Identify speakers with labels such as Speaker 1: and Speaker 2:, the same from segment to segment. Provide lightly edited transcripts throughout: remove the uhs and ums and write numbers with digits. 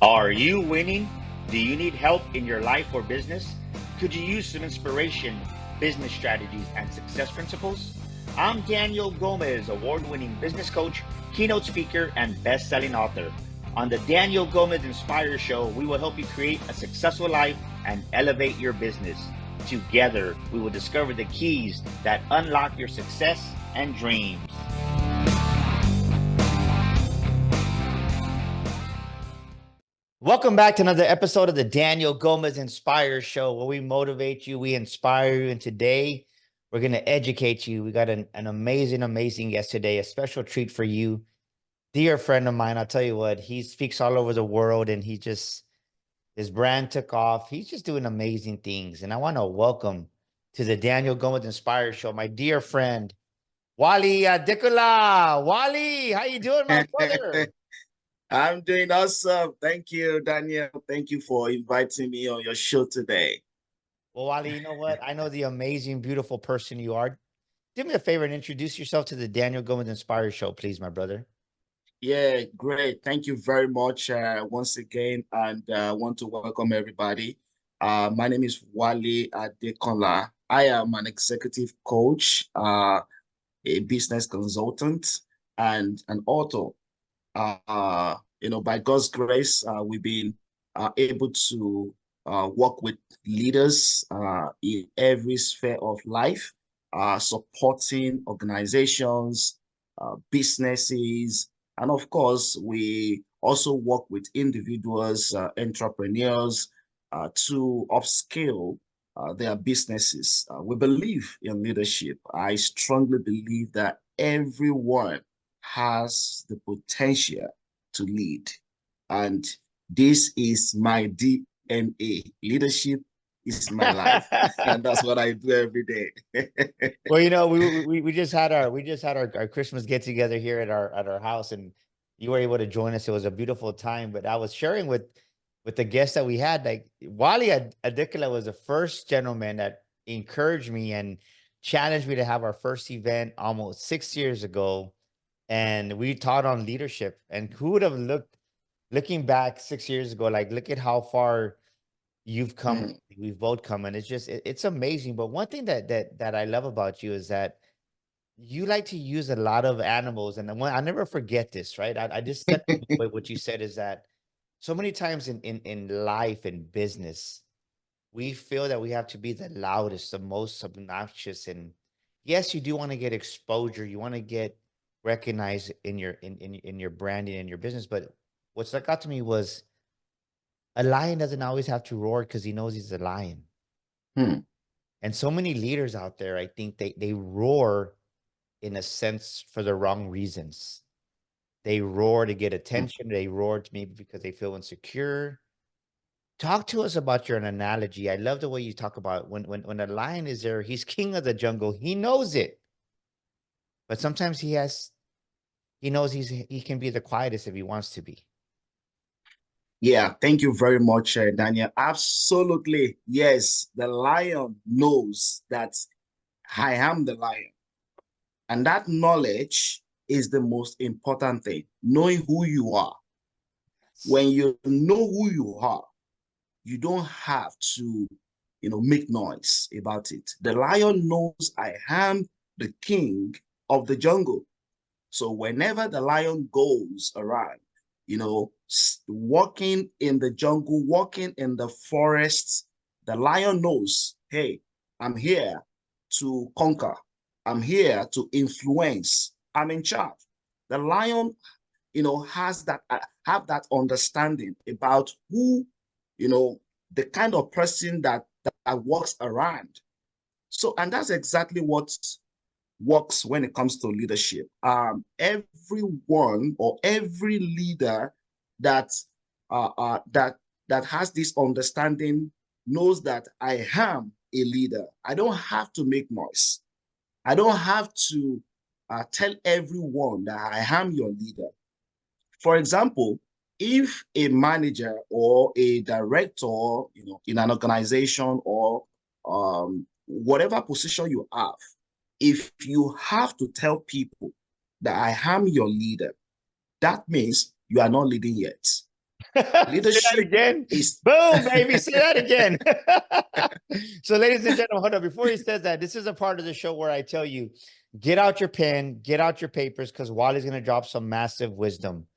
Speaker 1: Are you winning? Do you need help in your life or business? Could you use some inspiration, business strategies, and success principles? I'm Daniel Gomez, award-winning business coach, keynote speaker, and best-selling author. On the Daniel Gomez Inspire Show, we will help you create a successful life and elevate your business. Together, we will discover the keys that unlock your success and dreams. Welcome back to another episode of the Daniel Gomez Inspire Show, where we motivate you, we inspire you, and today we're going to educate you. We got an amazing guest today, a special treat for you. Dear friend of mine, I'll tell you what, he speaks all over the world, and his brand took off. He's just doing amazing things, and I want to welcome to the Daniel Gomez Inspire Show my dear friend, Wale Adekanla. Wale, how you doing, my brother?
Speaker 2: I'm doing awesome. Thank you, Daniel. Thank you for inviting me on your show today.
Speaker 1: Well, Wale, you know what? I know the amazing, beautiful person you are. Do me a favor and introduce yourself to the Daniel Gomez Inspire Show, please, my brother.
Speaker 2: Yeah, great. Thank you very much once again, and I want to welcome everybody. My name is Wale Adekanla. I am an executive coach, a business consultant, and an author. By God's grace, we've been able to work with leaders in every sphere of life, supporting organizations, businesses, and of course, we also work with individuals, entrepreneurs, to upscale their businesses. We believe in leadership. I strongly believe that everyone has the potential to lead. And this is my DNA. Leadership is my life. And that's what I do every day.
Speaker 1: Well, you know, we just had our Christmas get together here at our house, and you were able to join us. It was a beautiful time. But I was sharing with the guests that we had, like Wale Adekanla was the first gentleman that encouraged me and challenged me to have our first event almost 6 years ago. And we taught on leadership. And who would have looking back 6 years ago, like look at how far you've come, we've both come, and it's amazing. But one thing that I love about you is that you like to use a lot of animals, and I never forget this, right? I just said what you said is that so many times in life and business, we feel that we have to be the loudest, the most obnoxious, and yes, you do want to get exposure, you want to get recognized in your branding and your business. But what stuck out to me was a lion doesn't always have to roar because he knows he's a lion.
Speaker 2: Hmm.
Speaker 1: And so many leaders out there, I think they roar in a sense for the wrong reasons. They roar to get attention. They roar to maybe because they feel insecure. Talk to us about your analogy. I love the way you talk about when a lion is there, he's king of the jungle. He knows it. But sometimes he knows he can be the quietest if he wants to be.
Speaker 2: Yeah, thank you very much, Daniel. Absolutely. Yes, the lion knows that I am the lion. And that knowledge is the most important thing, knowing who you are. When you know who you are, you don't have to, make noise about it. The lion knows I am the king of the jungle. So whenever the lion goes around, walking in the jungle, walking in the forests, the lion knows, hey, I'm here to conquer. I'm here to influence. I'm in charge. The lion, has that have that understanding about who, the kind of person that walks around. So, and that's exactly what works when it comes to leadership. Everyone or every leader that that has this understanding knows that I am a leader. I don't have to make noise. I don't have to tell everyone that I am your leader. For example, if a manager or a director, in an organization or whatever position you have, if you have to tell people that I am your leader, that means you are not leading yet.
Speaker 1: Say that
Speaker 2: Leadership
Speaker 1: again.
Speaker 2: is
Speaker 1: Boom, baby. Say that again. So, ladies and gentlemen, hold on. Before he says that, this is a part of the show where I tell you, get out your pen, get out your papers, because Wale's going to drop some massive wisdom.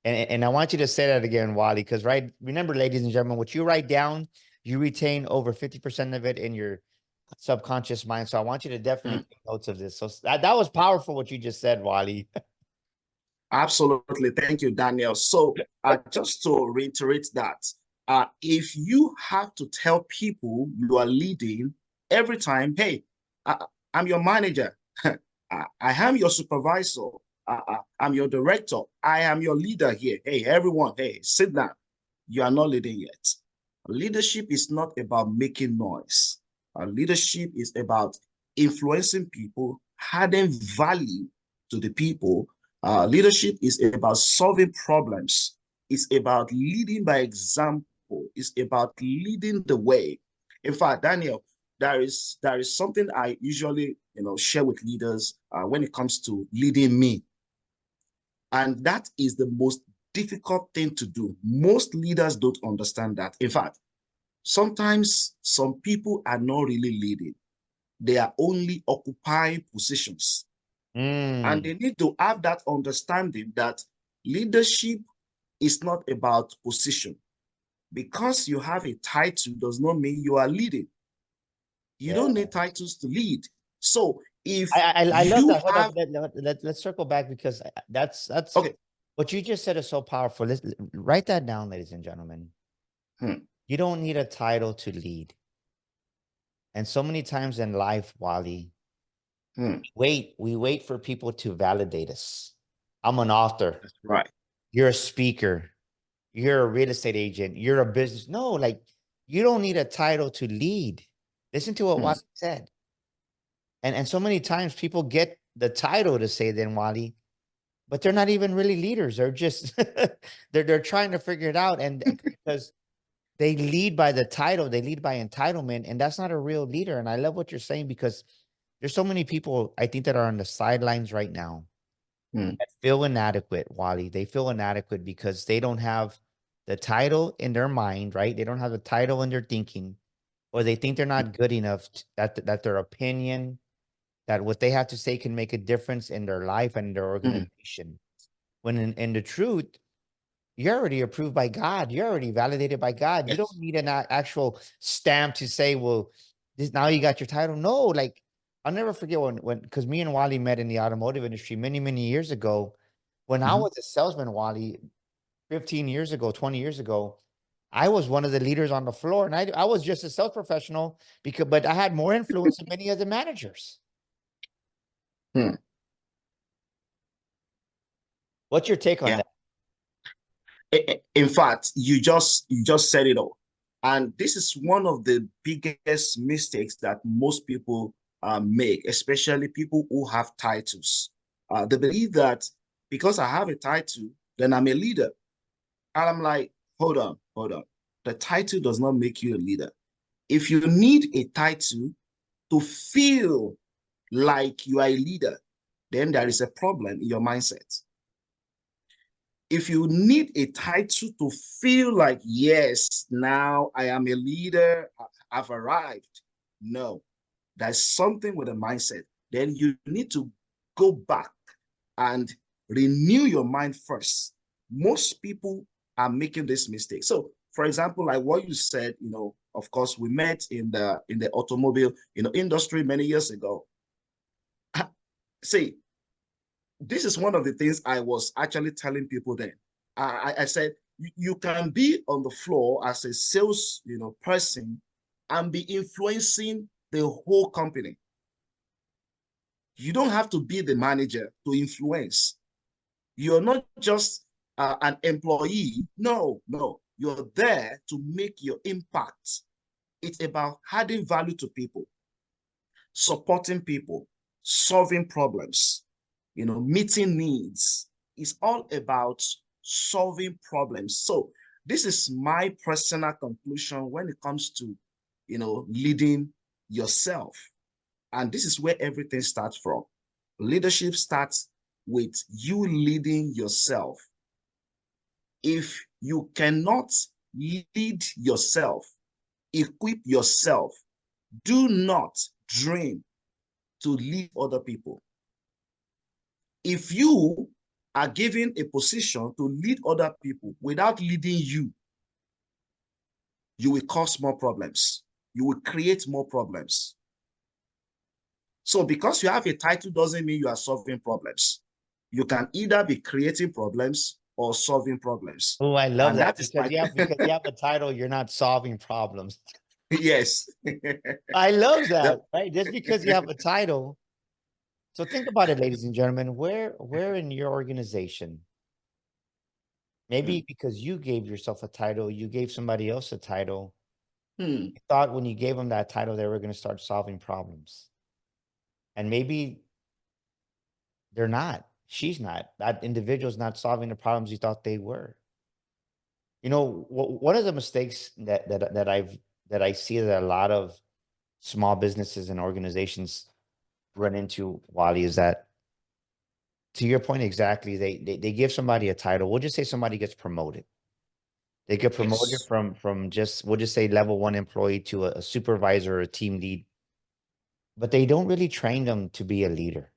Speaker 1: And I want you to say that again, Wale, because remember, ladies and gentlemen, what you write down, you retain over 50% of it in your subconscious mind. So I want you to definitely take notes of this. So that was powerful what you just said, Wale.
Speaker 2: absolutely. Thank you, Daniel. So, just to reiterate that, if you have to tell people you are leading every time, hey, I'm your manager, I am your supervisor, I'm your director, I am your leader here. Hey, everyone, hey, sit down. You are not leading yet. Leadership is not about making noise. Leadership is about influencing people, adding value to the people. Leadership is about solving problems. It's about leading by example. It's about leading the way. In fact, Daniel, there is something I usually share with leaders when it comes to leading me, and that is the most difficult thing to do. Most leaders don't understand that. In fact, sometimes some people are not really leading. They are only occupying positions. And
Speaker 1: Mm,
Speaker 2: they need to have that understanding that leadership is not about position. Because you have a title does not mean you are leading. You
Speaker 1: yeah.
Speaker 2: don't need titles to lead. So if
Speaker 1: I love
Speaker 2: you
Speaker 1: that. Hold on.
Speaker 2: have,
Speaker 1: Let's circle back because that's
Speaker 2: okay,
Speaker 1: what you just said is so powerful. Let's write that down, ladies and gentlemen.
Speaker 2: hmm,
Speaker 1: You don't need a title to lead. And so many times in life, Wally,
Speaker 2: hmm,
Speaker 1: we wait for people to validate us. I'm an author.
Speaker 2: that's right.
Speaker 1: You're a speaker. You're a real estate agent. You're a business. No, like you don't need a title to lead. Listen to what
Speaker 2: Hmm,
Speaker 1: Wally said. And so many times people get the title to say then Wally, but they're not even really leaders. They're just they're trying to figure it out. And because they lead by the title, they lead by entitlement, and that's not a real leader. And I love what you're saying because there's so many people I think that are on the sidelines right now
Speaker 2: hmm,
Speaker 1: that feel inadequate, Wally. They feel inadequate because they don't have the title in their mind, right? They don't have the title in their thinking, or they think they're not good enough that their opinion, that what they have to say can make a difference in their life and their
Speaker 2: hmm,
Speaker 1: organization. When in the truth, you're already approved by God. You're already validated by God. You don't
Speaker 2: yes.
Speaker 1: need an actual stamp to say, well, this now you got your title. No, like I'll never forget when because me and Wally met in the automotive industry many, many years ago. When I
Speaker 2: Mhm.
Speaker 1: was a salesman, Wally, 15 years ago, 20 years ago, I was one of the leaders on the floor. And I was just a sales professional but I had more influence than many of the managers.
Speaker 2: Hmm.
Speaker 1: What's your take on
Speaker 2: Yeah.
Speaker 1: that?
Speaker 2: In fact, you just said it all. And this is one of the biggest mistakes that most people make, especially people who have titles. They believe that because I have a title, then I'm a leader. And I'm like, hold on. The title does not make you a leader. If you need a title to feel like you are a leader, then there is a problem in your mindset. If you need a title to feel like, yes, now I am a leader, I've arrived. No, there's something with the mindset. Then you need to go back and renew your mind first. Most people are making this mistake. So, for example, like what you said, of course, we met in the automobile, industry many years ago. See, this is one of the things I was actually telling people then. I said you can be on the floor as a sales, person, and be influencing the whole company. You don't have to be the manager to influence. You're not just an employee. No, no, you're there to make your impact. It's about adding value to people, supporting people, solving problems, meeting needs. It's all about solving problems. So this is my personal conclusion when it comes to, leading yourself. And this is where everything starts from. Leadership starts with you leading yourself. If you cannot lead yourself, equip yourself, do not dream to lead other people. If you are given a position to lead other people without leading you, you will cause more problems. You will create more problems. So because you have a title doesn't mean you are solving problems. You can either be creating problems or solving problems.
Speaker 1: Oh, I love
Speaker 2: And
Speaker 1: that
Speaker 2: that is my
Speaker 1: because you have a title, you're not solving problems.
Speaker 2: yes.
Speaker 1: I love
Speaker 2: The,
Speaker 1: that, right? Just because you have a title. So think about it, ladies and gentlemen, where in your organization, maybe because you gave yourself a title, you gave somebody else a title,
Speaker 2: hmm,
Speaker 1: you thought when you gave them that title, they were going to start solving problems. And maybe they're not. She's not. That individual's not solving the problems you thought they were. You know, one of the mistakes that I see that a lot of small businesses and organizations run into, Wally, is that, to your point exactly, they give somebody a title. We'll just say somebody gets promoted. They get promoted
Speaker 2: yes.
Speaker 1: from just, we'll just say, level one employee to a supervisor or a team lead, but they don't really train them to be a leader.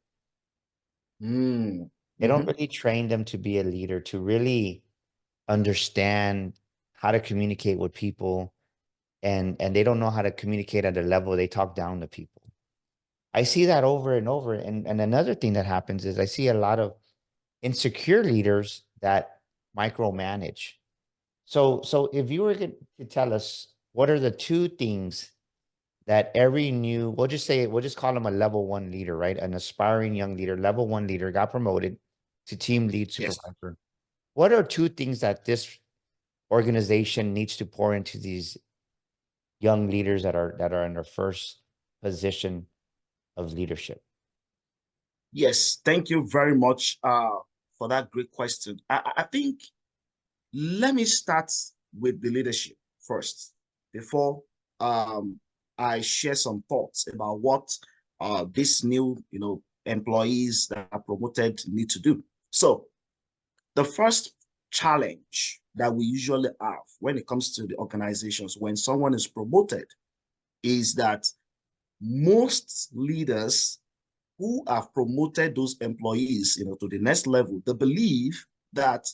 Speaker 2: Mm,
Speaker 1: They don't
Speaker 2: mhm.
Speaker 1: really train them to be a leader, to really understand how to communicate with people, and they don't know how to communicate at a level. They talk down to people. I see that over and over. And another thing that happens is I see a lot of insecure leaders that micromanage. So if you were to tell us what are the two things that every new, we'll just call him a level one leader, right? An aspiring young leader, level one leader, got promoted to team lead
Speaker 2: Yes.
Speaker 1: supervisor. What are two things that this organization needs to pour into these young leaders that are in their first position of leadership?
Speaker 2: Yes. Thank you very much for that great question. I think let me start with the leadership first before I share some thoughts about what these new, employees that are promoted need to do. So the first challenge that we usually have when it comes to the organizations when someone is promoted is that most leaders who have promoted those employees, to the next level, they believe that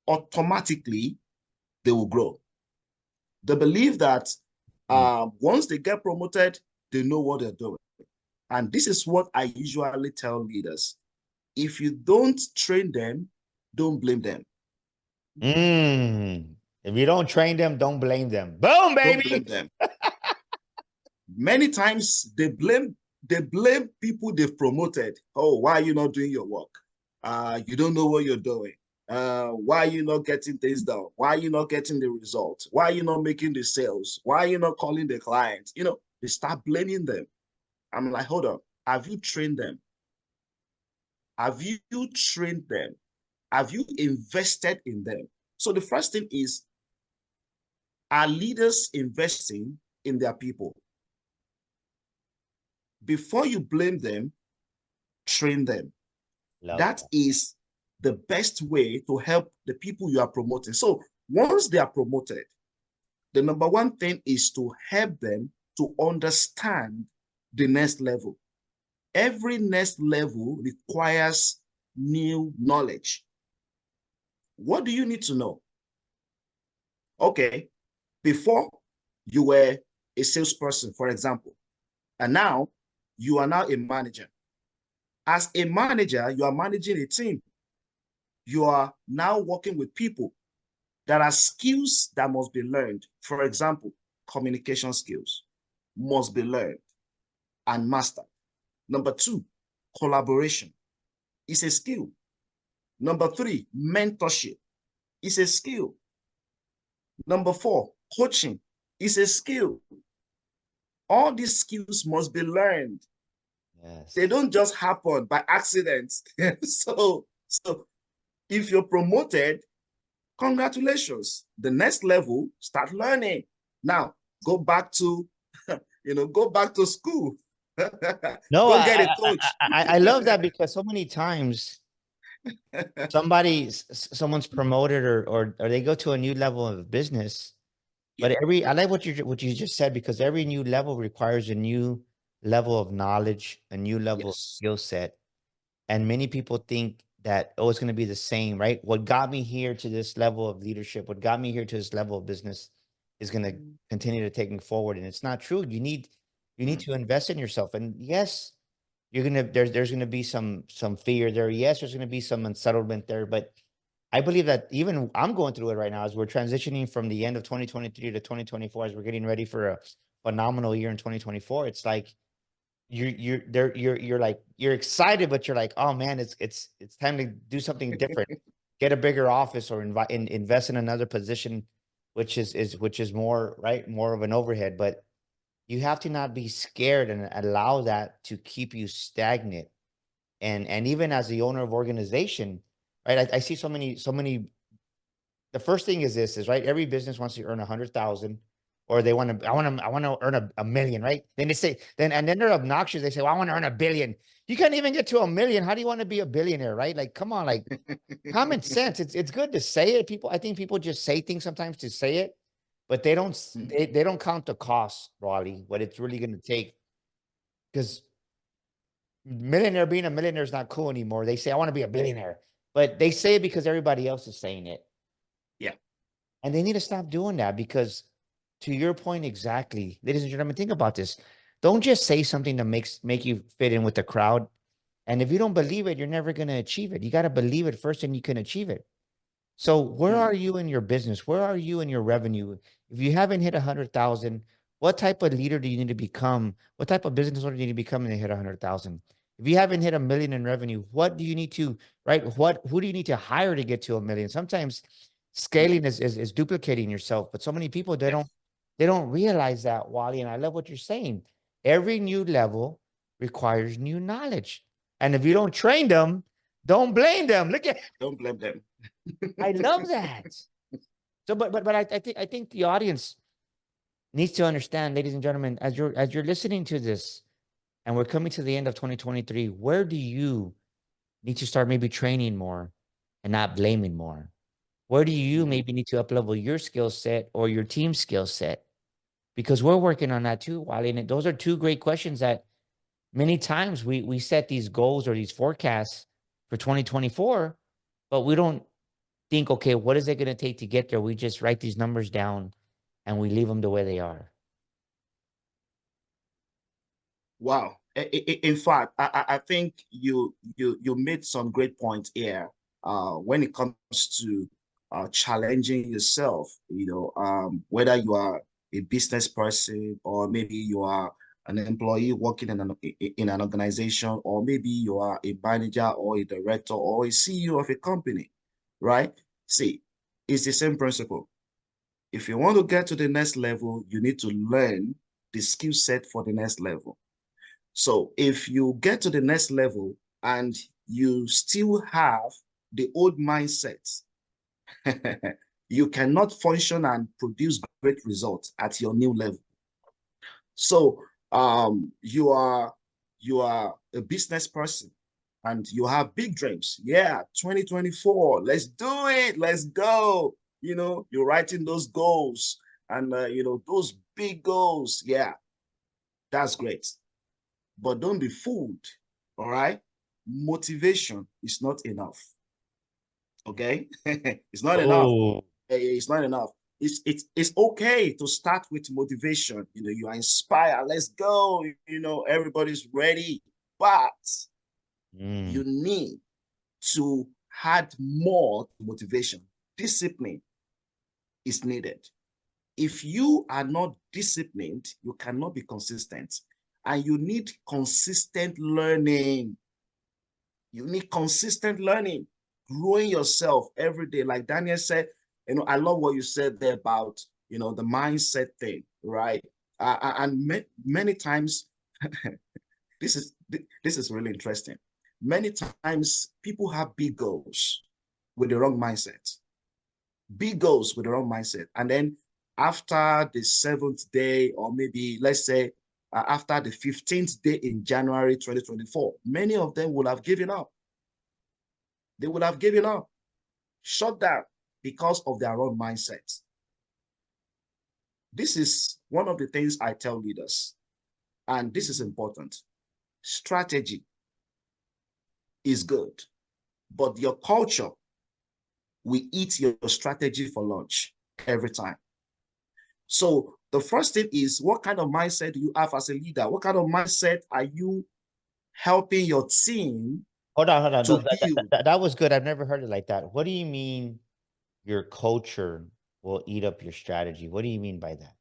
Speaker 2: automatically they will grow. They believe that
Speaker 1: Mm.
Speaker 2: once they get promoted, they know what they're doing. And this is what I usually tell leaders. If you don't train them, don't blame them.
Speaker 1: If you don't train them, don't blame them. Boom,
Speaker 2: Don't blame
Speaker 1: baby.
Speaker 2: them. Many times they blame people they've promoted. Oh, why are you not doing your work? You don't know what you're doing. Why are you not getting things done? Why are you not getting the results? Why are you not making the sales? Why are you not calling the clients? They start blaming them. I'm like, hold on. Have you trained them? Have you trained them? Have you invested in them? So the first thing is, are leaders investing in their people? Before you blame them, train them.
Speaker 1: Love
Speaker 2: That
Speaker 1: that.
Speaker 2: is the best way to help the people you are promoting. So once they are promoted, the number one thing is to help them to understand the next level. Every next level requires new knowledge. What do you need to know? Okay, before you were a salesperson, for example, and now you are now a manager. As a manager, you are managing a team. You are now working with people. There are skills that must be learned. For example, communication skills must be learned and mastered. Number two, collaboration is a skill. Number three, mentorship is a skill. Number four, coaching is a skill. All these skills must be learned. They
Speaker 1: Yes.
Speaker 2: don't just happen by accident. so if you're promoted, congratulations. The next level, start learning. Now, go back to, go back to school.
Speaker 1: No,
Speaker 2: Go get a coach.
Speaker 1: I love that because so many times someone's promoted or they go to a new level of business.
Speaker 2: Yeah.
Speaker 1: But I like what you just said, because every new level requires a new level of knowledge, a new level of
Speaker 2: Yes.
Speaker 1: skill set. And many people think that, oh, it's going to be the same, right? What got me here to this level of leadership, what got me here to this level of business is going to continue to take me forward. And it's not true. You need
Speaker 2: Mm.
Speaker 1: to invest in yourself. And yes, there's gonna be some fear there. Yes, there's gonna be some unsettlement there, but I believe that even I'm going through it right now as we're transitioning from the end of 2023 to 2024, as we're getting ready for a phenomenal year in 2024. It's like you're like you're excited, but you're like, oh man, it's time to do something different, get a bigger office or invest in another position, which is more right, more of an overhead. But you have to not be scared and allow that to keep you stagnant. And even as the owner of organization, right? I see so many. The first thing is this is right. Every business wants to earn 100,000, or they want to. I want to earn a million, right? Then they say then they're obnoxious. They say, well, I want to earn a billion. You can't even get to a million. How do you want to be a billionaire, right? Like, come on, like common sense. It's good to say it. I think people just say things sometimes to say it, but
Speaker 2: Mm.
Speaker 1: they don't count the cost, Raleigh, what it's really going to take. Because millionaire being a millionaire is not cool anymore. They say, I want to be a billionaire, but they say it because everybody else is saying it.
Speaker 2: Yeah.
Speaker 1: And they need to stop doing that because, to your point exactly, ladies and gentlemen, think about this. Don't just say something that make you fit in with the crowd. And if you don't believe it, you're never going to achieve it. You got to believe it first and you can achieve it. So where
Speaker 2: Mm.
Speaker 1: are you in your business? Where are you in your revenue? If you haven't hit 100,000, what type of leader do you need to become? What type of business owner do you need to become when they hit 100,000? If you haven't hit a million in revenue, what do you need to, right? Who do you need to hire to get to a million? Sometimes
Speaker 2: Mm.
Speaker 1: scaling is duplicating yourself, but so many people,
Speaker 2: Yeah.
Speaker 1: they don't realize that, Wally. And I love what you're saying. Every new level requires new knowledge. And if you
Speaker 2: Yeah.
Speaker 1: don't train them, don't blame them. Look at,
Speaker 2: Don't blame them.
Speaker 1: I love that. So, but I think the audience needs to understand, ladies and gentlemen, as you're listening to this, and we're coming to the end of 2023, where do you need to start maybe training more and not blaming more? Where do you
Speaker 2: Mm.
Speaker 1: maybe need to uplevel your skill set or your team skill set? Because we're working on that too, Wally. And those are two great questions that many times we set these goals or these forecasts for 2024, but we don't think, okay, what is it going to take to get there? We just write these numbers down and we leave them the way they are.
Speaker 2: Wow. In fact, I think you made some great points here. When it comes to challenging yourself, whether you are a business person or maybe you are an employee working in an organization, or maybe you are a manager or a director or a CEO of a company, right? See, it's the same principle. If you want to get to the next level, you need to learn the skill set for the next level. So if you get to the next level and you still have the old mindset, you cannot function and produce great results at your new level. So you are a business person and you have big dreams. Yeah, 2024, let's do it. Let's go. You're writing those goals and those big goals. Yeah, that's great. But don't be fooled. All right. Motivation is not enough. Okay. It's not enough.
Speaker 1: Oh,
Speaker 2: It's not enough. It's okay to start with motivation. You are inspired. Let's go. Everybody's ready. But
Speaker 1: mm.
Speaker 2: you need to add more to motivation. Discipline is needed. If you are not disciplined, you cannot be consistent. And you need consistent learning. You need consistent learning, growing yourself every day. Like Daniel said, I love what you said there about, the mindset thing, right? And many times, this is really interesting. Many times people have big goals with the wrong mindset, big goals with the wrong mindset. And then after the seventh day, or maybe let's say after the 15th day in January 2024, many of them will have given up. They would have given up, shut down because of their own mindset. This is one of the things I tell leaders, and this is important. Strategy is good, but your culture will eat your strategy for lunch every time. So the first thing is, what kind of mindset do you have as a leader? What kind of mindset are you helping your team
Speaker 1: Hold on, hold on.
Speaker 2: to build?
Speaker 1: That was good. I've never heard it like that. What do you mean your culture will eat up your strategy? What do you mean by that?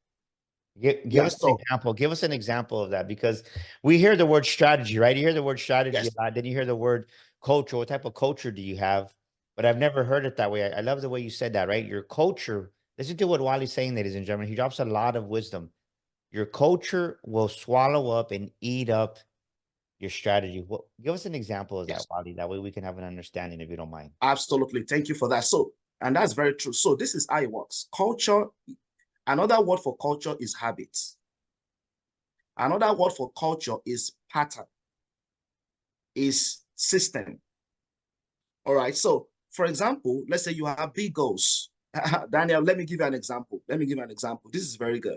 Speaker 1: Give
Speaker 2: Yeah,
Speaker 1: us an
Speaker 2: so
Speaker 1: example. Give us an example of that, because we hear the word strategy, right? You hear the word strategy
Speaker 2: yes,
Speaker 1: a lot. Then you hear the word culture. What type of culture do you have? But I've never heard it that way. I love the way you said that, right? Your culture. Listen to what Wale's saying, ladies and gentlemen. He drops a lot of wisdom. Your culture will swallow up and eat up your strategy. What, give us an example of that,
Speaker 2: yes,
Speaker 1: Wale. That way we can have an understanding, if you don't mind.
Speaker 2: absolutely. Thank you for that. So, and that's very true. So this is how it works. Culture, another word for culture is habits. Another word for culture is pattern, is system. All right. So, for example, let's say you have big goals. Daniel, let me give you an example. Let me give you an example. This is very good.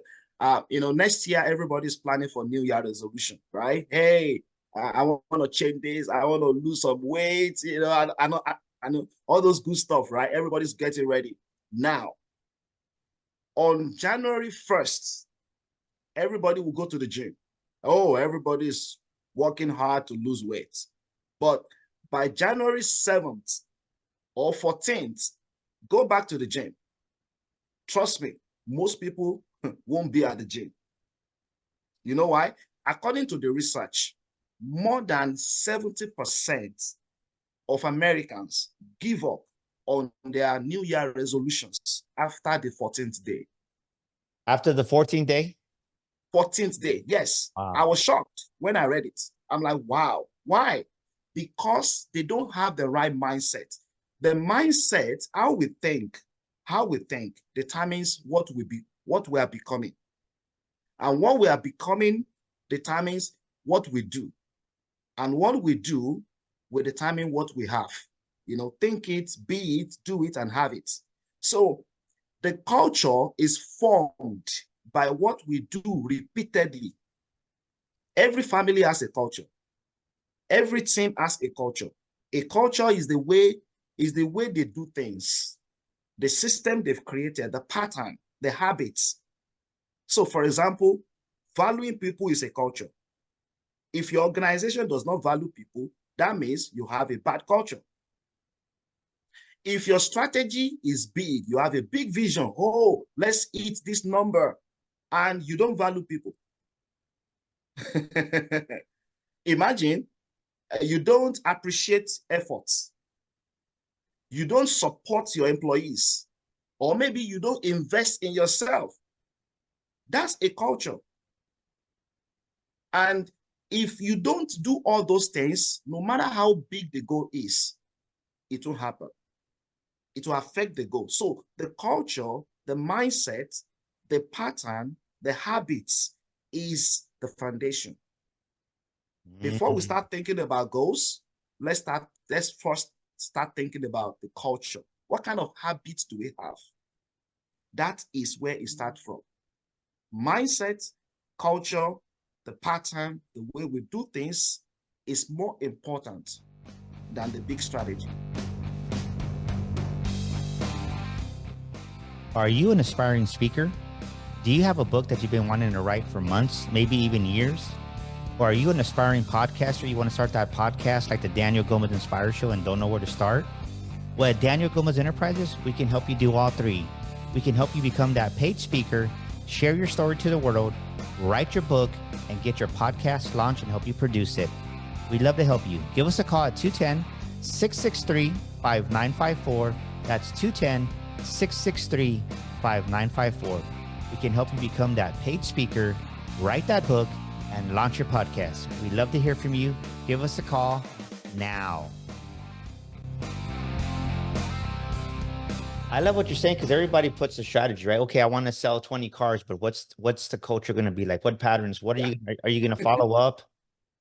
Speaker 2: Next year, everybody's planning for New Year resolution, right? Hey, I want to change this. I want to lose some weight. I know all those good stuff, right? Everybody's getting ready. Now, on January 1st, everybody will go to the gym. Oh, everybody's working hard to lose weight. But by January 7th or 14th, go back to the gym. Trust me, most people won't be at the gym. You know why? According to the research, more than 70% of Americans give up on their New Year resolutions after the 14th day.
Speaker 1: After the 14th day?
Speaker 2: 14th day, yes. I
Speaker 1: Wow.
Speaker 2: was shocked when I read it. I'm like, wow. Why? Because they don't have the right mindset. The mindset, how we think determines what we are becoming. And what we are becoming determines what we do. And what we do will determine what we have. Think it, be it, do it, and have it. So the culture is formed by what we do repeatedly. Every family has a culture. Every team has a culture. A culture is the way they do things, the system they've created, the pattern, the habits. So, for example, valuing people is a culture. If your organization does not value people, that means you have a bad culture. If your strategy is big, you have a big vision, oh, let's hit this number, and you don't value people. Imagine you don't appreciate efforts. You don't support your employees, or maybe you don't invest in yourself. That's a culture. And if you don't do all those things, no matter how big the goal is, it won't happen. It will affect the goal. So the culture, the mindset, the pattern, the habits is the foundation. Before we start thinking about goals, let's first start thinking about the culture. What kind of habits do we have? That is where it starts from. Mindset, culture, the pattern, the way we do things is more important than the big strategy.
Speaker 1: Are you an aspiring speaker? Do you have a book that you've been wanting to write for months, maybe even years? Or are you an aspiring podcaster? You want to start that podcast like the Daniel Gomez Inspire Show and don't know where to start? Well, at Daniel Gomez Enterprises, we can help you do all three. We can help you become that paid speaker, share your story to the world, write your book, and get your podcast launched and help you produce it. We'd love to help you. Give us a call at 210-663-5954. That's 210-663-5954. We can help you become that paid speaker, write that book, and launch your podcast. We'd love to hear from you. Give us a call now. I love what you're saying, because everybody puts a strategy, right? Okay, I want to sell 20 cars, but what's the culture going to be like? What patterns? What are you going to follow up?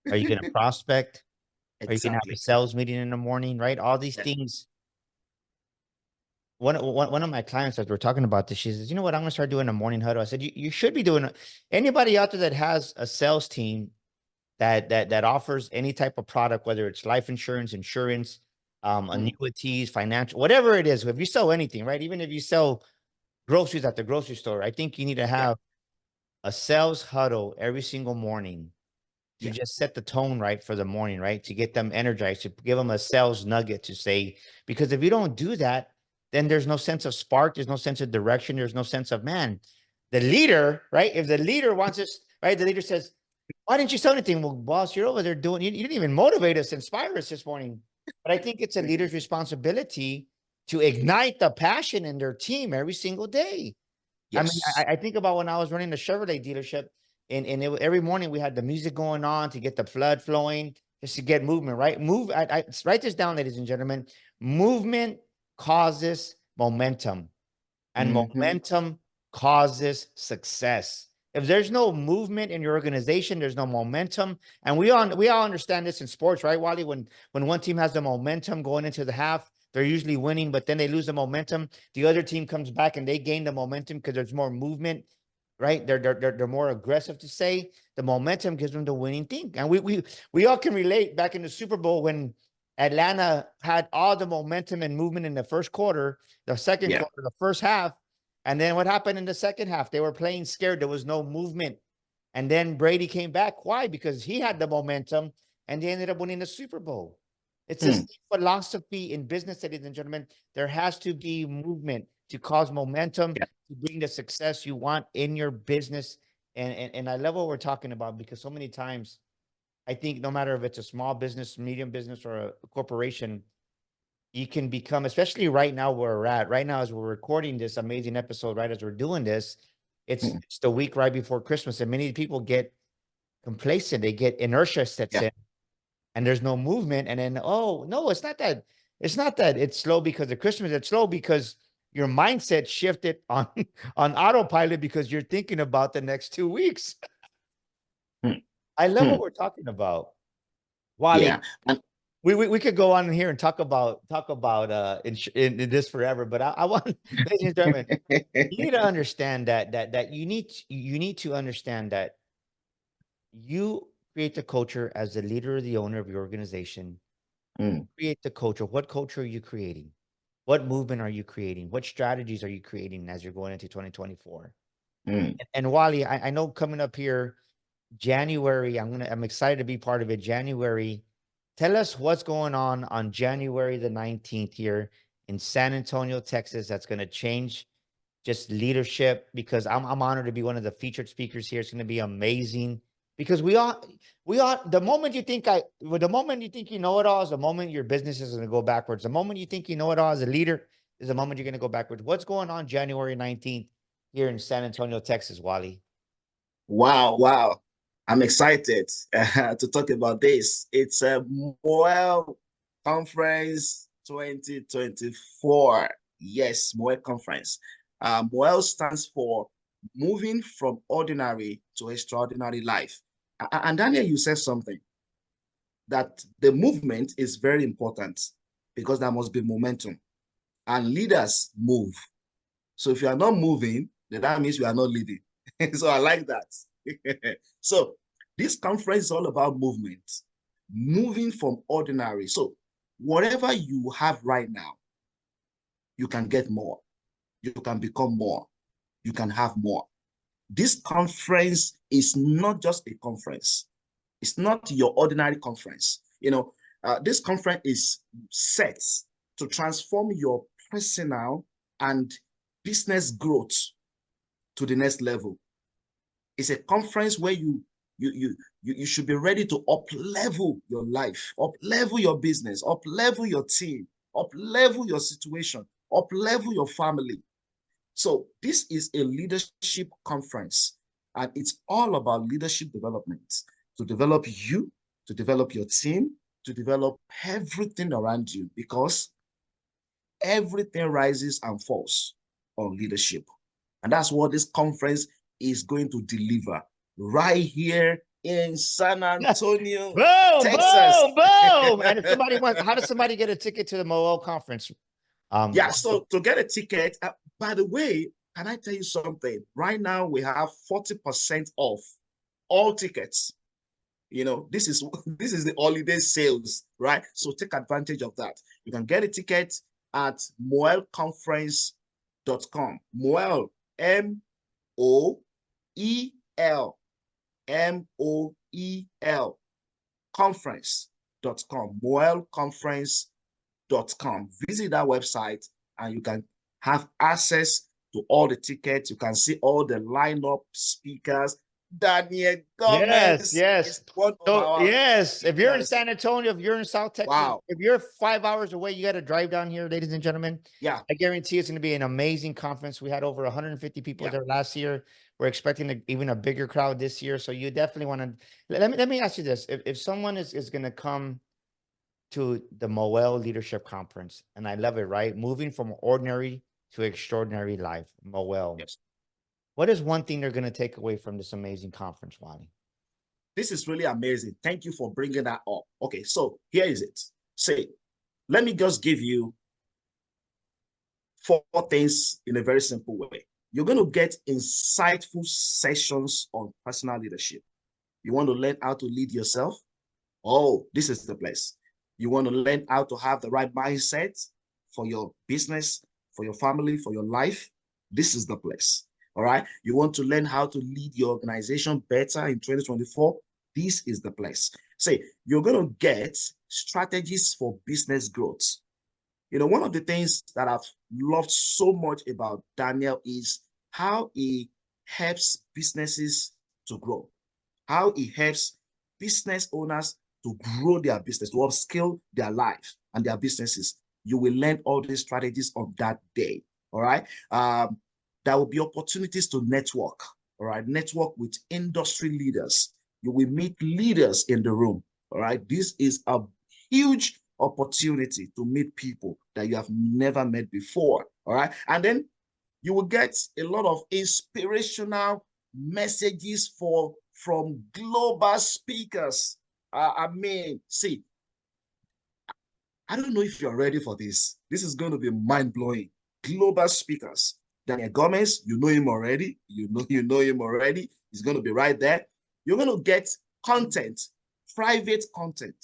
Speaker 1: Are you going to prospect? or you can have a
Speaker 2: Exactly.
Speaker 1: sales meeting in the morning, right? All these
Speaker 2: Yeah.
Speaker 1: things. One of my clients, as we're talking about this, she says, you know what, I'm gonna start doing a morning huddle. I said, you should be doing anybody out there that has a sales team that offers any type of product, whether it's life insurance,
Speaker 2: Mm.
Speaker 1: annuities, financial, whatever it is. If you sell anything, right? Even if you sell groceries at the grocery store, I think you need to
Speaker 2: Yeah.
Speaker 1: have a sales huddle every single morning to
Speaker 2: Yeah.
Speaker 1: just set the tone right for the morning, right? To get them energized, to give them a sales nugget to say, because if you don't do that, then there's no sense of spark, there's no sense of direction, there's no sense of, man, the leader, right? If the leader wants us, right? The leader says, why didn't you say anything? Well, boss, you're over there doing, you didn't even motivate us, inspire us this morning. But I think it's a leader's responsibility to ignite the passion in their team every single day. I mean,
Speaker 2: Yes.
Speaker 1: I think about when I was running the Chevrolet dealership, and every morning we had the music going on to get the flood flowing, just to get movement, right? Write this down, ladies and gentlemen. Movement causes momentum, and
Speaker 2: Mm-hmm.
Speaker 1: momentum causes success. If there's no movement in your organization, there's no momentum. And we all understand this in sports, right, Wally? When one team has the momentum going into the half, they're usually winning, but then they lose the momentum. The other team comes back and they gain the momentum because there's more movement, right? They're more aggressive to say. The momentum gives them the winning thing. And we all can relate back in the Super Bowl when Atlanta had all the momentum and movement in the first quarter, the second
Speaker 2: Yeah.
Speaker 1: quarter, the first half. And then what happened in the second half? They were playing scared. There was no movement. And then Brady came back. Why? Because he had the momentum and they ended up winning the Super Bowl. It's the
Speaker 2: Mm.
Speaker 1: same philosophy in business, ladies and gentlemen. There has to be movement to cause momentum
Speaker 2: Yeah.
Speaker 1: to bring the success you want in your business. And I love what we're talking about because so many times I think no matter if it's a small business, medium business, or a corporation, you can become, especially right now where we're at, right now as we're recording this amazing episode, right as we're doing this,
Speaker 2: Mm.
Speaker 1: it's the week right before Christmas, and many people get complacent, they get inertia sets
Speaker 2: Yeah.
Speaker 1: in, and there's no movement, and then oh no, it's not that it's slow because of Christmas, it's slow because your mindset shifted on on autopilot because you're thinking about the next 2 weeks.
Speaker 2: Mm.
Speaker 1: I love what
Speaker 2: Mm.
Speaker 1: we're talking about, Wally.
Speaker 2: Yeah. And
Speaker 1: We could go on here and talk about in this forever, but I want, ladies and gentlemen, you need to understand that you need to understand that you create the culture as the leader or the owner of your organization.
Speaker 2: Mm.
Speaker 1: Create the culture. What culture are you creating? What movement are you creating? What strategies are you creating as you're going into 2024?
Speaker 2: Mm.
Speaker 1: And Wally, I know coming up here January, I'm excited to be part of it. January, tell us what's going on January the 19th here in San Antonio, Texas. That's going to change just leadership because I'm honored to be one of the featured speakers here. It's going to be amazing because we all the moment you think you know it all is the moment your business is going to go backwards. The moment you think you know it all as a leader is the moment you're going to go backwards. What's going on January 19th here in San Antonio, Texas, Wally?
Speaker 2: Wow. Wow. I'm excited to talk about this. It's a Moel Conference 2024. Yes, Moel Conference. Moel stands for Moving from Ordinary to Extraordinary Life. And Daniel, you said something that the movement is very important because there must be momentum and leaders move. So if you are not moving, then that means you are not leading. So I like that. So this conference is all about movement, moving from ordinary. So whatever you have right now, you can get more. You can become more. You can have more. This conference is not just a conference. It's not your ordinary conference. This conference is set to transform your personal and business growth to the next level. It's a conference where you should be ready to up level your life, up level your business, up level your team, up level your situation, up level your family. So this is a leadership conference, and it's all about leadership development to develop you, to develop your team, to develop everything around you, because everything rises and falls on leadership. And that's what this conference is going to deliver right here in San Antonio,
Speaker 1: Boom,
Speaker 2: Texas.
Speaker 1: boom, boom. And if somebody wants, how does somebody get a ticket to the Moel conference?
Speaker 2: Yeah, so to get a ticket, by the way, can I tell you something? Right now, we have 40% off all tickets. You know, this is this is the holiday sales, right? So take advantage of that. You can get a ticket at moelconference.com. Moel, Moel, Moel, conference.com. Moelconference.com. Visit that website and you can have access to all the tickets. You can see all the lineup speakers. Daniel
Speaker 1: Yes,
Speaker 2: Gomez
Speaker 1: yes.
Speaker 2: is one of
Speaker 1: So
Speaker 2: our
Speaker 1: yes, if you're in
Speaker 2: speakers.
Speaker 1: San Antonio, if you're in South Texas,
Speaker 2: Wow.
Speaker 1: if you're 5 hours away, you got to drive down here, ladies and gentlemen.
Speaker 2: Yeah.
Speaker 1: I guarantee it's going to be an amazing conference. We had over 150 people
Speaker 2: Yeah.
Speaker 1: there last year. We're expecting even a bigger crowd this year. So you definitely want to let me ask you this. If someone is going to come to the Moel Leadership Conference, and I love it, right? Moving from ordinary to extraordinary life, Moel.
Speaker 2: Yes.
Speaker 1: What is one thing they're going to take away from this amazing conference, Wally?
Speaker 2: This is really amazing. Thank you for bringing that up. Okay, so here is it. Say, let me just give you 4 things in a very simple way. You're going to get insightful sessions on personal leadership. You want to learn how to lead yourself? Oh, this is the place. You want to learn how to have the right mindset for your business, for your family, for your life? This is the place. All right. You want to learn how to lead your organization better in 2024? This is the place. Say, you're going to get strategies for business growth. You know, one of the things that I've loved so much about Daniel is how he helps businesses to grow, how he helps business owners to grow their business, to upscale their life and their businesses. You will learn all these strategies on that day. All right. There will be opportunities to network. All right. Network with industry leaders. You will meet leaders in the room. All right. This is a huge opportunity to meet people that you have never met before. All right. And then you will get a lot of inspirational messages from global speakers. I mean, see, I don't know if you're ready for this. This is going to be mind-blowing. Global speakers. Daniel Gomez, you know him already. You know him already. He's going to be right there. You're going to get content, private content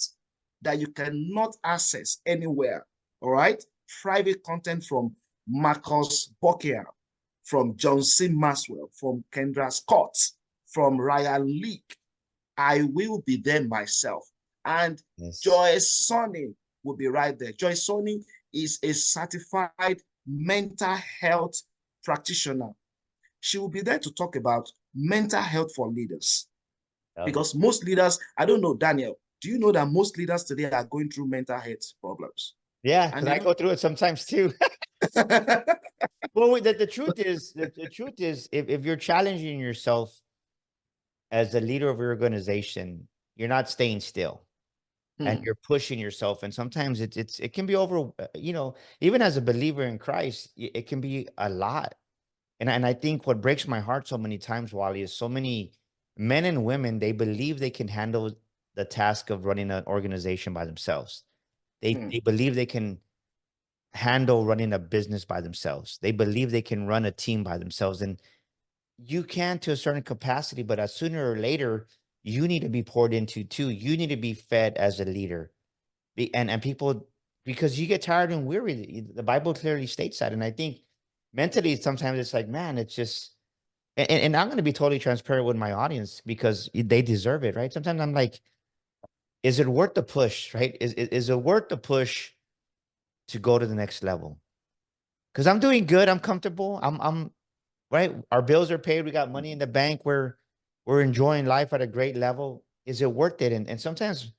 Speaker 2: that you cannot access anywhere. All right? Private content from Marcus Buckingham, from John C. Maxwell, from Kendra Scott, from Ryan Leake. I will be there myself. And
Speaker 1: Yes.
Speaker 2: Joyce Sonny will be right there. Joyce Sonny is a certified mental health practitioner. She will be there to talk about mental health for leaders. Because most leaders, I don't know, Daniel, do you know that most leaders today are going through mental health problems?
Speaker 1: Yeah,
Speaker 2: And
Speaker 1: because I go through it sometimes too. Well, the truth is, the truth is, if you're challenging yourself as a leader of your organization, you're not staying still, and you're pushing yourself. And sometimes it can be over. Even as a believer in Christ, it can be a lot. And I think what breaks my heart so many times, Wally, is so many men and women, they believe they can handle the task of running an organization by themselves. They believe they can handle running a business by themselves. They believe they can run a team by themselves. And you can to a certain capacity, but as sooner or later, you need to be poured into too. You need to be fed as a leader. And people, because you get tired and weary. The Bible clearly states that. And I think mentally, sometimes it's like, man, it's just, and I'm going to be totally transparent with my audience because they deserve it, right? Sometimes I'm like, is it worth the push, right? Is it worth the push to go to the next level? Because I'm doing good. I'm comfortable. I'm right. Our bills are paid. We got money in the bank. We're enjoying life at a great level. Is it worth it? And sometimes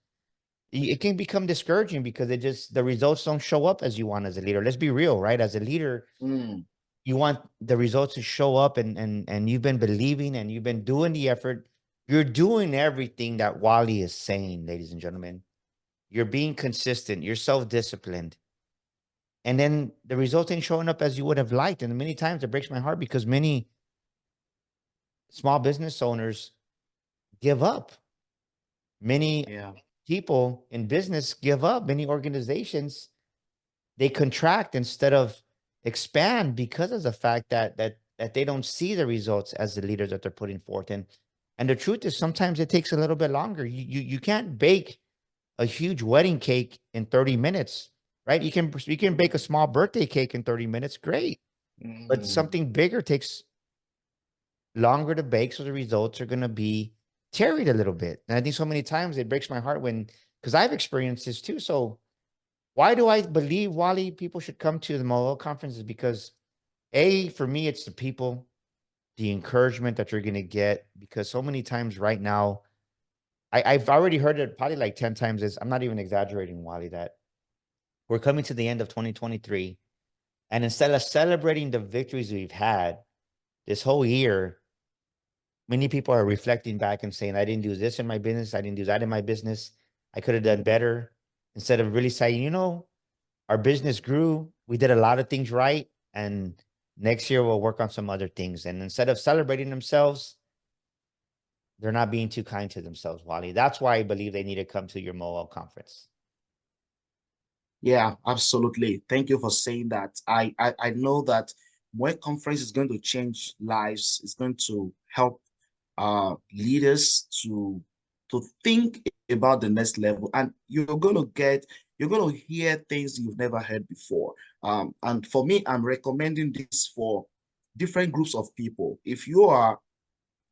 Speaker 1: it can become discouraging because the results don't show up as you want as a leader. Let's be real, right? As a leader, you want the results to show up, and you've been believing and you've been doing the effort. You're doing everything that Wally is saying, ladies and gentlemen. You're being consistent. You're self-disciplined. And then the results ain't showing up as you would have liked. And many times it breaks my heart because many small business owners give up. Many
Speaker 2: Yeah.
Speaker 1: people in business give up. Many organizations, they contract instead of expand because of the fact that they don't see the results as the leaders that they're putting forth. And the truth is sometimes it takes a little bit longer. You can't bake a huge wedding cake in 30 minutes, right? You can bake a small birthday cake in 30 minutes, great. But
Speaker 2: Mm.
Speaker 1: something bigger takes longer to bake, so the results are gonna be tarried a little bit. And I think so many times it breaks my heart when, because I've experienced this too. So why do I believe, Wally, people should come to the Molo conferences? Because A, for me, it's the people, the encouragement that you're gonna get. Because so many times right now, I've already heard it probably like 10 times. Is I'm not even exaggerating, Wally, that we're coming to the end of 2023. And instead of celebrating the victories we've had this whole year, many people are reflecting back and saying, I didn't do this in my business. I didn't do that in my business. I could have done better. Instead of really saying, our business grew. We did a lot of things right. And next year we'll work on some other things. And instead of celebrating themselves, they're not being too kind to themselves, Wally. That's why I believe they need to come to your MOL conference.
Speaker 2: Yeah, absolutely. Thank you for saying that. I know that when conference is going to change lives, it's going to help leaders to think about the next level, and you're going to hear things you've never heard before. And for me, I'm recommending this for different groups of people. If you are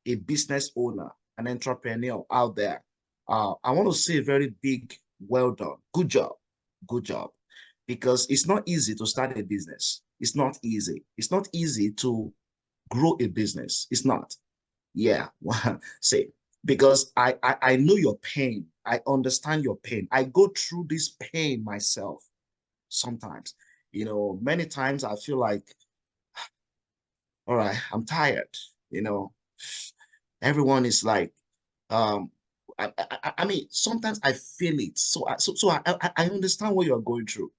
Speaker 2: a business owner, an entrepreneur out there, I want to say a very big well done. Good job. Good job. Because it's not easy to start a business. It's not easy. It's not easy to grow a business. It's not. Yeah. Say, because I know your pain. I understand your pain. I go through this pain myself sometimes. Many times I feel like, all right, I'm tired. You know, everyone is like, um, I mean, sometimes I feel it. So I understand what you're going through.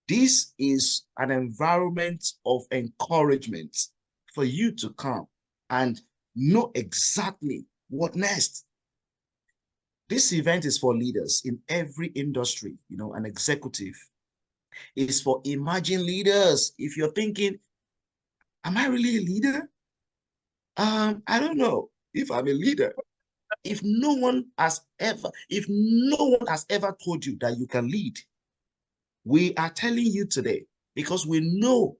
Speaker 2: This is an environment of encouragement for you to come and know exactly what next. This event is for leaders in every industry, an executive. It's for emerging leaders. If you're thinking, am I really a leader? I don't know if I'm a leader. If no one has ever told you that you can lead, we are telling you today because we know.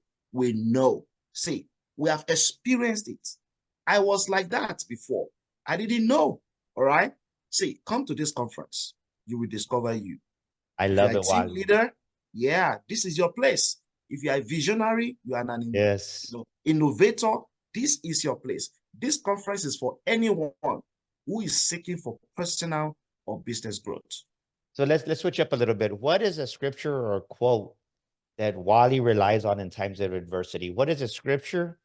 Speaker 2: See, we have experienced it. I was like that before. I didn't know. All right. See, come to this conference. You will discover you.
Speaker 1: I
Speaker 2: If you are
Speaker 1: love
Speaker 2: a
Speaker 1: it,
Speaker 2: team
Speaker 1: Wally.
Speaker 2: leader, yeah, this is your place. If you are a visionary, you are an
Speaker 1: Yes.
Speaker 2: innovator, this is your place. This conference is for anyone who is seeking for personal or business growth.
Speaker 1: So let's switch up a little bit. What is a scripture or a quote that Wally relies on in times of adversity? What is a scripture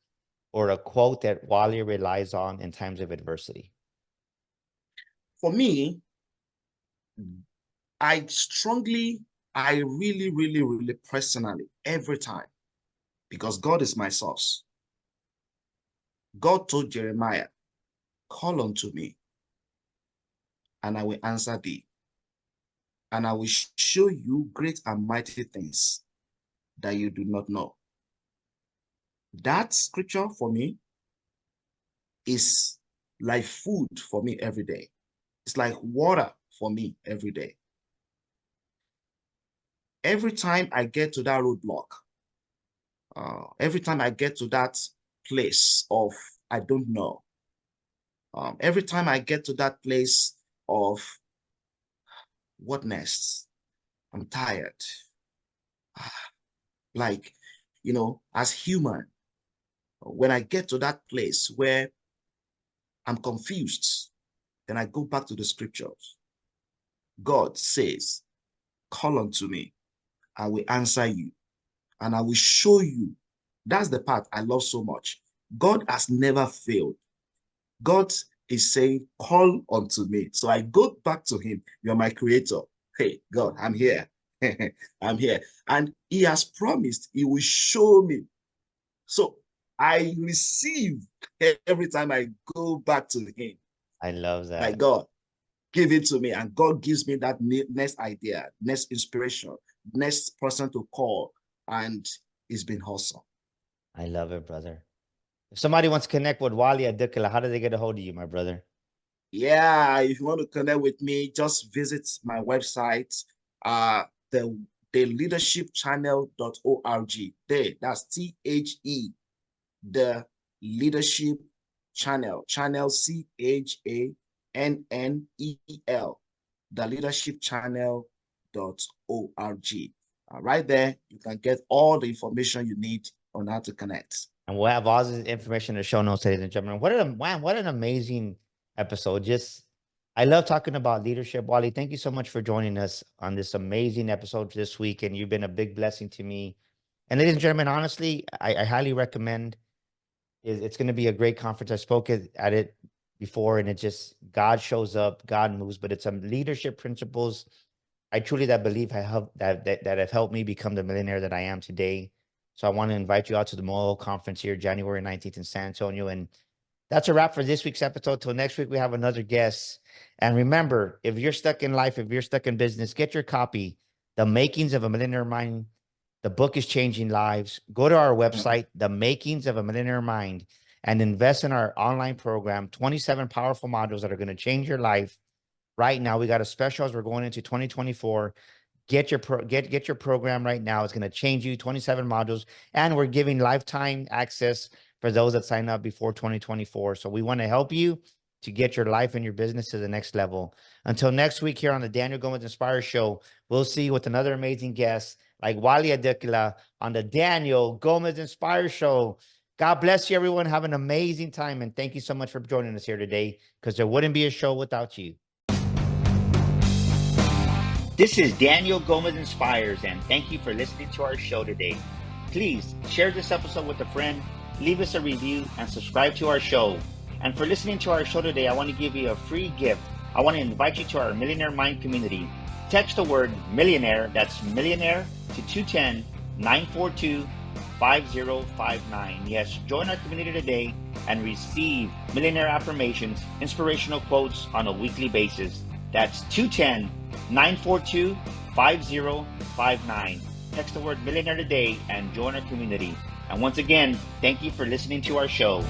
Speaker 1: or a quote that Wally relies on in times of adversity?
Speaker 2: For me, I really, really, really personally, every time, because God is my source. God told Jeremiah, call unto me, and I will answer thee, and I will show you great and mighty things that you do not know. That scripture for me is like food for me every day. It's like water for me every day. Every time I get to that roadblock, every time I get to that place of I don't know, every time I get to that place of what next, I'm tired. Like, as human, when I get to that place where I'm confused, then I go back to the scriptures. God says, call unto me, I will answer you, and I will show you. That's the part I love so much. God has never failed. God is saying, call unto me. So I go back to him. You're my creator. Hey, God, I'm here. I'm here. And he has promised he will show me. So I receive every time I go back to him.
Speaker 1: I love
Speaker 2: Like,
Speaker 1: that.
Speaker 2: God, give it to me, and God gives me that next idea, next inspiration, next person to call, and it's been awesome.
Speaker 1: I love it, brother. If somebody wants to connect with Wale Adekanla, how do they get a hold of you, my brother?
Speaker 2: Yeah, if you want to connect with me, just visit my website, uh, the leadershipchannel.org. That's THE, the leadership channel CHANNEL, the leadershipchannel.org. Right there, you can get all the information you need on how to connect.
Speaker 1: And we'll have all this information in the show notes, ladies and gentlemen. What an amazing episode. Just I love talking about leadership. Wale, thank you so much for joining us on this amazing episode this week. And you've been a big blessing to me. And ladies and gentlemen, honestly, I highly recommend it's going to be a great conference. I spoke at it before, and it just God shows up, God moves, but it's some leadership principles I truly that believe that have helped me become the millionaire that I am today. So I want to invite you out to the Mobile Conference here, January 19th in San Antonio. And that's a wrap for this week's episode. Till next week, we have another guest. And remember, if you're stuck in life, if you're stuck in business, get your copy, The Makings of a Millionaire Mind. The book is changing lives. Go to our website, The Makings of a Millionaire Mind, and invest in our online program, 27 powerful modules that are going to change your life. Right now, we got a special as we're going into 2024. Get your program right now. It's going to change you, 27 modules, and we're giving lifetime access for those that sign up before 2024. So we want to help you to get your life and your business to the next level. Until next week here on the Daniel Gomez Inspire Show, we'll see you with another amazing guest like Wale Adekanla on the Daniel Gomez Inspire Show. God bless you, everyone. Have an amazing time, and thank you so much for joining us here today, because there wouldn't be a show without you. This is Daniel Gomez Inspires, and thank you for listening to our show today. Please share this episode with a friend, leave us a review, and subscribe to our show. And for listening to our show today, I want to give you a free gift. I want to invite you to our Millionaire Mind community. Text the word millionaire, that's millionaire, to 210-942-5059. Yes, join our community today and receive millionaire affirmations, inspirational quotes on a weekly basis. That's 210-942-5059. Text the word millionaire today and join our community. And once again, thank you for listening to our show.